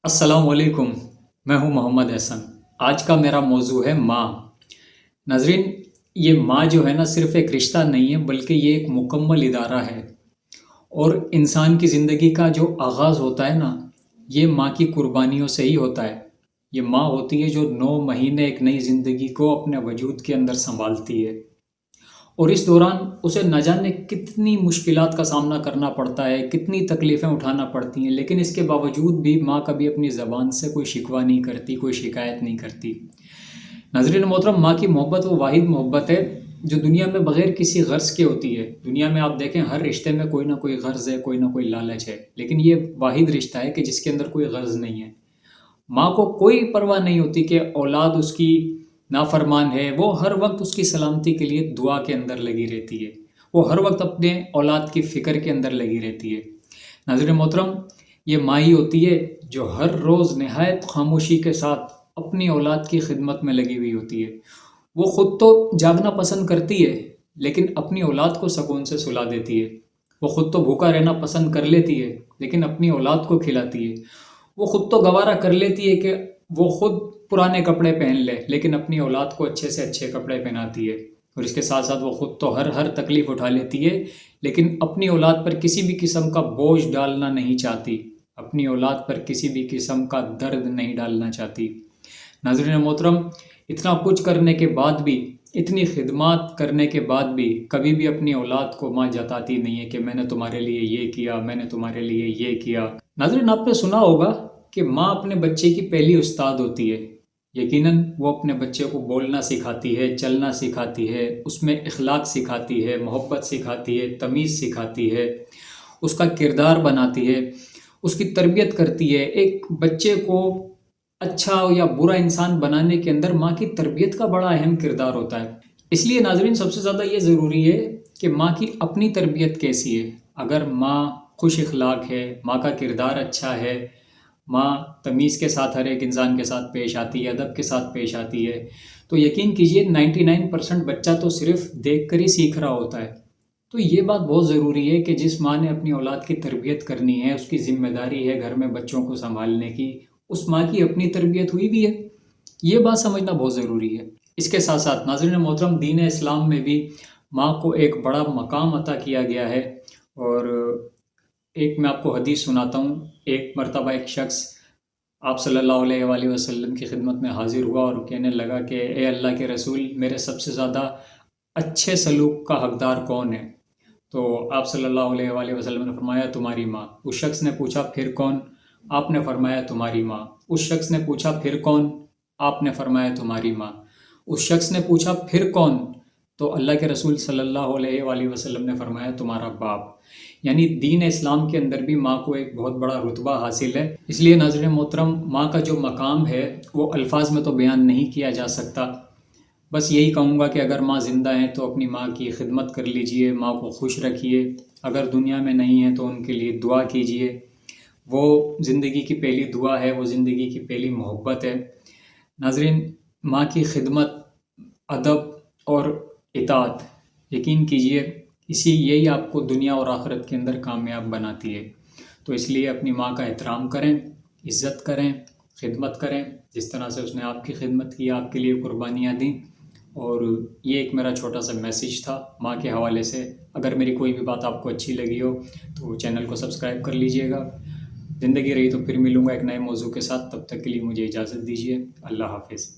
अस्सलाम वालेकुम। मैं हूं मोहम्मद एहसन। आज का मेरा मौजू है माँ। नाज़रीन, ये माँ जो है ना सिर्फ़ एक रिश्ता नहीं है बल्कि ये एक मुकम्मल इदारा है। और इंसान की ज़िंदगी का जो आगाज़ होता है ना, ये माँ की कुर्बानियों से ही होता है। ये माँ होती है जो 9 महीने एक नई ज़िंदगी को अपने वजूद के अंदर सँभालती है। और इस दौरान उसे न जाने कितनी मुश्किलात का सामना करना पड़ता है, कितनी तकलीफ़ें उठाना पड़ती हैं, लेकिन इसके बावजूद भी माँ कभी अपनी ज़बान से कोई शिकवा नहीं करती, कोई शिकायत नहीं करती। नाज़रीन मोहतरम, माँ की मोहब्बत वो वाहिद मोहब्बत है जो दुनिया में बग़ैर किसी गर्ज़ के होती है। दुनिया में आप देखें हर रिश्ते में कोई ना कोई गर्ज़ है, कोई ना कोई लालच है, लेकिन ये वाहिद रिश्ता है कि जिसके अंदर कोई गर्ज़ नहीं है। माँ को कोई परवाह नहीं होती कि औलाद उसकी नाफरमान है, वो हर वक्त उसकी सलामती के लिए दुआ के अंदर लगी रहती है। वो हर वक्त अपने औलाद की फ़िक्र के अंदर लगी रहती है। नाज़रीन मोहतरम, ये माँ ही होती है जो हर रोज़ नहायत खामोशी के साथ अपनी औलाद की खिदमत में लगी हुई होती है। वो ख़ुद तो जागना पसंद करती है, लेकिन अपनी औलाद को सुकून से सुला देती है। वो ख़ुद तो भूखा रहना पसंद कर लेती है, लेकिन अपनी औलाद को खिलाती है। वो ख़ुद तो गवारा कर लेती है कि वो ख़ुद पुराने कपड़े पहन ले, लेकिन अपनी औलाद को अच्छे से अच्छे कपड़े पहनाती है। और इसके साथ साथ वो ख़ुद तो हर हर तकलीफ़ उठा लेती है, लेकिन अपनी औलाद पर किसी भी किस्म का बोझ डालना नहीं चाहती। अपनी औलाद पर किसी भी किस्म का दर्द नहीं डालना चाहती। नाज़रीन मोहतरम, इतना कुछ करने के बाद भी, इतनी खिदमत करने के बाद भी कभी भी अपनी औलाद को माँ जताती नहीं है कि मैंने तुम्हारे लिए ये किया, मैंने तुम्हारे लिए ये किया। नाज़रीन, आपने सुना होगा कि माँ अपने बच्चे की पहली उस्ताद होती है। यकीनन वो अपने बच्चे को बोलना सिखाती है, चलना सिखाती है, उसमें इखलाक सिखाती है, मोहब्बत सिखाती है, तमीज़ सिखाती है, उसका किरदार बनाती है, उसकी तरबियत करती है। एक बच्चे को अच्छा या बुरा इंसान बनाने के अंदर माँ की तरबियत का बड़ा अहम किरदार होता है। इसलिए नाज़रीन, सबसे ज़्यादा ये ज़रूरी है कि माँ की अपनी तरबियत कैसी है। अगर माँ खुश इखलाक है, माँ का किरदार अच्छा है, माँ तमीज़ के साथ हर एक इंसान के साथ पेश आती है, अदब के साथ पेश आती है, तो यकीन कीजिए 99% बच्चा तो सिर्फ़ देख कर ही सीख रहा होता है। तो ये बात बहुत ज़रूरी है कि जिस माँ ने अपनी औलाद की तरबियत करनी है, उसकी ज़िम्मेदारी है घर में बच्चों को सँभालने की, उस माँ की अपनी तरबियत हुई भी है। ये बात समझना बहुत ज़रूरी है। इसके साथ-साथ नाज़रीन मोहतरम, दीन इस्लाम में भी माँ को एक बड़ा मकाम अता किया गया है। और एक मैं आपको हदीस सुनाता हूँ। एक मर्तबा एक शख्स आप सल्लल्लाहु अलैहि वसल्लम की खिदमत में हाज़िर हुआ और कहने लगा कि ए अल्लाह के रसूल, मेरे सबसे ज़्यादा अच्छे सलूक का हकदार कौन है? तो आप सल्लल्लाहु अलैहि वसल्लम ने फरमाया, तुम्हारी माँ। उस शख्स ने पूछा, फिर कौन? आपने फरमाया, तुम्हारी माँ। उस शख्स ने पूछा, फिर कौन? आपने फरमाया, तुम्हारी माँ। उस शख्स ने पूछा, फिर कौन? तो अल्लाह के रसूल सल्लल्लाहु अलैहि वसल्लम ने फरमाया, तुम्हारा बाप। यानी दीन इस्लाम के अंदर भी माँ को एक बहुत बड़ा रुतबा हासिल है। इसलिए नाज़रीन मोहतरम, माँ का जो मकाम है वो अल्फाज में तो बयान नहीं किया जा सकता। बस यही कहूँगा कि अगर माँ ज़िंदा हैं तो अपनी माँ की खिदमत कर लीजिए, माँ को खुश रखिए। अगर दुनिया में नहीं है तो उनके लिए दुआ कीजिए। वो ज़िंदगी की पहली दुआ है, वो ज़िंदगी की पहली मोहब्बत है। नाज़रीन, माँ की खिदमत, अदब और इताअत, यकीन कीजिए यही आपको दुनिया और आखिरत के अंदर कामयाब बनाती है। तो इसलिए अपनी माँ का एहतराम करें, इज़्ज़त करें, खिदमत करें, जिस तरह से उसने आपकी खिदमत की, आपके लिए कुर्बानियाँ दी। और ये एक मेरा छोटा सा मैसेज था माँ के हवाले से। अगर मेरी कोई भी बात आपको अच्छी लगी हो तो चैनल को सब्सक्राइब कर लीजिएगा। ज़िंदगी रही तो फिर मिलूँगा एक नए मौजू के साथ। तब तक के लिए मुझे इजाज़त दीजिए। अल्लाह हाफ़िज़।